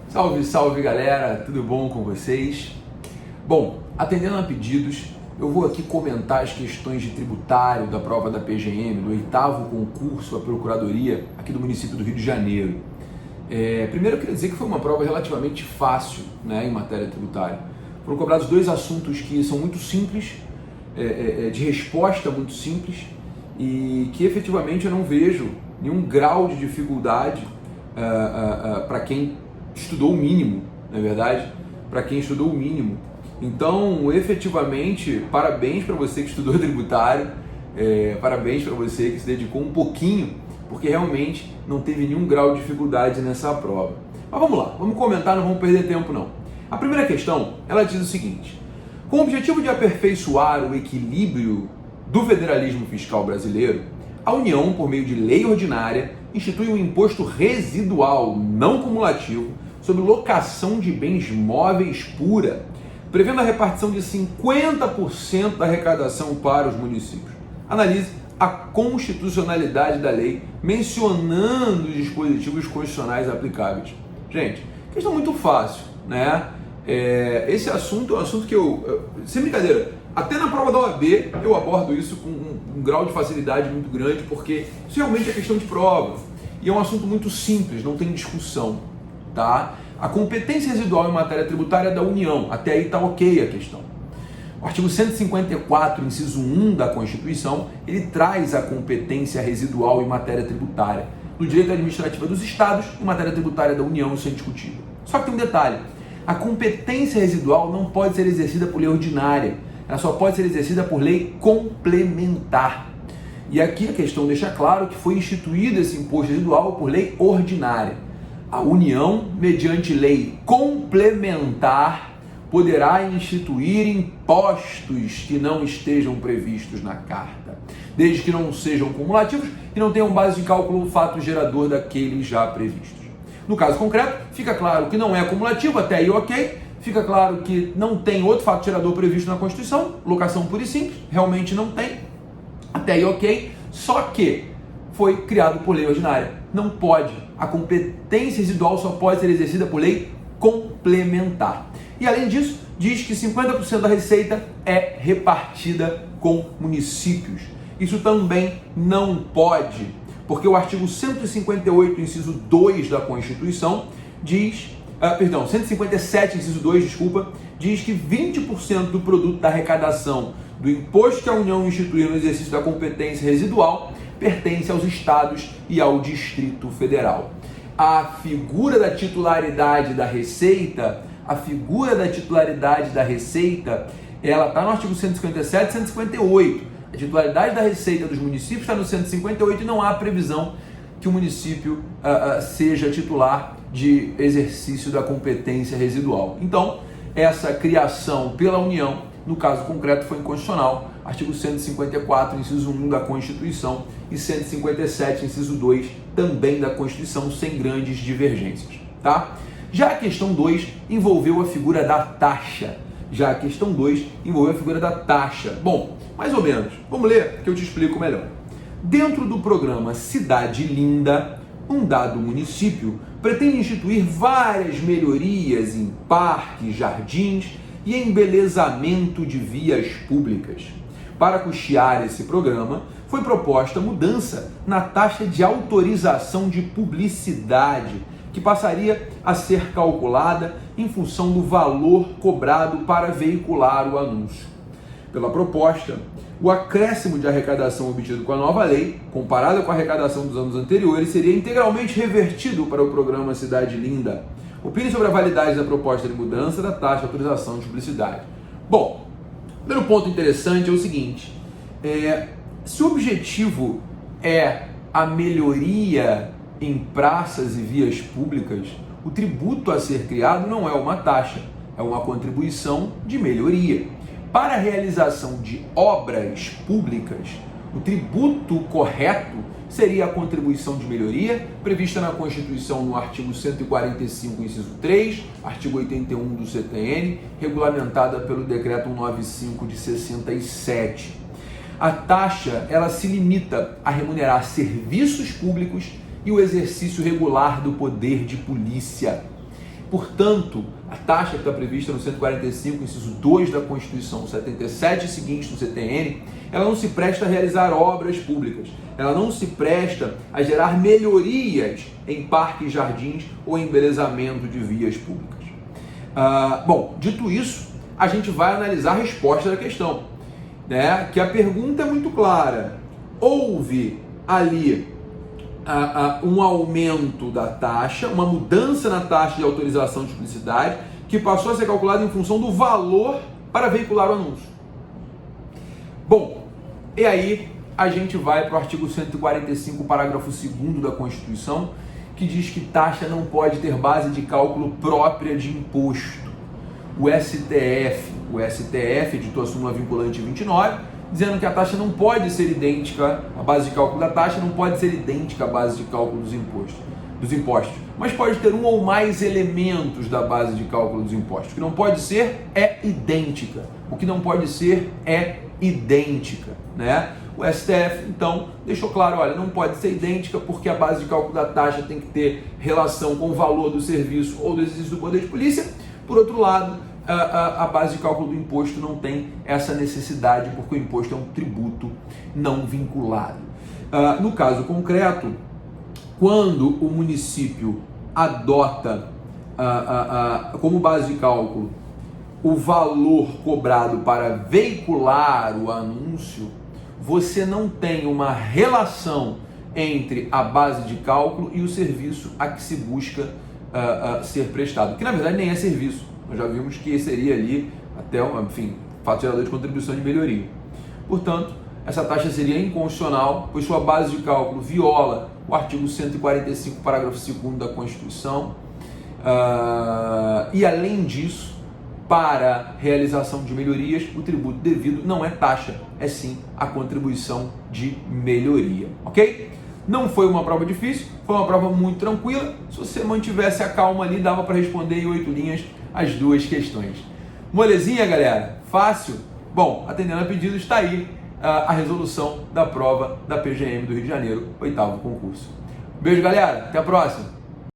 Salve, salve galera, tudo bom com vocês? Bom, atendendo a pedidos, eu vou aqui comentar as questões de tributário da prova da PGM, do 8º concurso à Procuradoria aqui do município do Rio de Janeiro. Primeiro eu queria dizer que foi uma prova relativamente fácil, em matéria tributária. Foram cobrados dois assuntos que são muito simples, de resposta muito simples, e que efetivamente eu não vejo nenhum grau de dificuldade para quem estudou o mínimo, não é verdade? Para quem estudou o mínimo. Então, efetivamente, parabéns para você que estudou tributário, parabéns para você que se dedicou um pouquinho, porque realmente não teve nenhum grau de dificuldade nessa prova. Mas vamos lá, vamos comentar, não vamos perder tempo não. A primeira questão, ela diz o seguinte: com o objetivo de aperfeiçoar o equilíbrio do federalismo fiscal brasileiro, a União, por meio de lei ordinária, institui um imposto residual não cumulativo sobre locação de bens móveis pura, prevendo a repartição de 50% da arrecadação para os municípios. Analise a constitucionalidade da lei, mencionando os dispositivos constitucionais aplicáveis. Gente, questão muito fácil, né? Esse assunto é um assunto que sem brincadeira, até na prova da OAB eu abordo isso com um grau de facilidade muito grande, porque isso realmente é questão de prova. E é um assunto muito simples, não tem discussão, tá? A competência residual em matéria tributária é da União, até aí está ok a questão. O artigo 154, inciso 1 da Constituição, ele traz a competência residual em matéria tributária. No direito administrativo dos estados, em matéria tributária da União, isso é indiscutível. Só que tem um detalhe: a competência residual não pode ser exercida por lei ordinária, ela só pode ser exercida por lei complementar. E aqui a questão deixa claro que foi instituído esse imposto residual por lei ordinária. A União, mediante lei complementar, poderá instituir impostos que não estejam previstos na carta, desde que não sejam cumulativos e não tenham base de cálculo o fato gerador daqueles já previstos. No caso concreto, fica claro que não é cumulativo, até aí ok. Fica claro que não tem outro fato gerador previsto na Constituição, locação pura e simples, realmente não tem, até aí ok. Só que foi criado por lei ordinária, não pode. A competência residual só pode ser exercida por lei complementar. E além disso, diz que 50% da receita é repartida com municípios. Isso também não pode, porque o artigo 158, inciso 2 da Constituição, diz, 157, inciso 2, desculpa, diz que 20% do produto da arrecadação do imposto que a União instituiu no exercício da competência residual pertence aos estados e ao Distrito Federal. A figura da titularidade da receita, ela está no artigo 157 e 158. A titularidade da receita dos municípios está no 158 e não há previsão que o município seja titular de exercício da competência residual. Então, essa criação pela União, no caso concreto, foi inconstitucional. Artigo 154, inciso 1 da Constituição e 157, inciso 2 também da Constituição, sem grandes divergências, tá? Já a questão 2 envolveu a figura da taxa. Bom, mais ou menos. Vamos ler que eu te explico melhor. Dentro do programa Cidade Linda, um dado município pretende instituir várias melhorias em parques, jardins e embelezamento de vias públicas. Para custear esse programa, foi proposta mudança na taxa de autorização de publicidade, que passaria a ser calculada em função do valor cobrado para veicular o anúncio. Pela proposta, o acréscimo de arrecadação obtido com a nova lei, comparado com a arrecadação dos anos anteriores, seria integralmente revertido para o programa Cidade Linda. Opine sobre a validade da proposta de mudança da taxa de autorização de publicidade. Bom, o primeiro ponto interessante é o seguinte: se o objetivo é a melhoria em praças e vias públicas, o tributo a ser criado não é uma taxa, é uma contribuição de melhoria. Para a realização de obras públicas, o tributo correto seria a contribuição de melhoria prevista na Constituição no artigo 145, inciso 3, artigo 81 do CTN, regulamentada pelo Decreto 195 de 67. A taxa, ela se limita a remunerar serviços públicos e o exercício regular do poder de polícia. Portanto, a taxa que está prevista no 145, inciso 2 da Constituição, 77 seguintes do CTN, ela não se presta a realizar obras públicas, ela não se presta a gerar melhorias em parques, jardins ou embelezamento de vias públicas. Bom, dito isso, a gente vai analisar a resposta da questão, né? Que a pergunta é muito clara. Houve ali um aumento da taxa, uma mudança na taxa de autorização de publicidade, que passou a ser calculada em função do valor para veicular o anúncio. Bom, e aí a gente vai para o artigo 145, parágrafo 2º da Constituição, que diz que taxa não pode ter base de cálculo própria de imposto. O STF editou a súmula vinculante 29, dizendo que a taxa não pode ser idêntica, a base de cálculo da taxa não pode ser idêntica à base de cálculo dos impostos, mas pode ter um ou mais elementos da base de cálculo dos impostos. O que não pode ser é idêntica, o que não pode ser é idêntica, né? O STF, então, deixou claro, olha, não pode ser idêntica porque a base de cálculo da taxa tem que ter relação com o valor do serviço ou do exercício do poder de polícia. Por outro lado, a base de cálculo do imposto não tem essa necessidade porque o imposto é um tributo não vinculado. No caso concreto, quando o município adota como base de cálculo o valor cobrado para veicular o anúncio, você não tem uma relação entre a base de cálculo e o serviço a que se busca ser prestado, que na verdade nem é serviço. Nós já vimos que seria ali até, fato gerador de contribuição de melhoria. Portanto, essa taxa seria inconstitucional, pois sua base de cálculo viola o artigo 145, parágrafo 2º da Constituição. E além disso, para realização de melhorias, o tributo devido não é taxa, é sim a contribuição de melhoria, ok? Não foi uma prova difícil, foi uma prova muito tranquila. Se você mantivesse a calma ali, dava para responder em 8 linhas as duas questões. Molezinha, galera? Fácil? Bom, atendendo a pedidos, está aí a resolução da prova da PGM do Rio de Janeiro, 8º concurso. Beijo, galera. Até a próxima.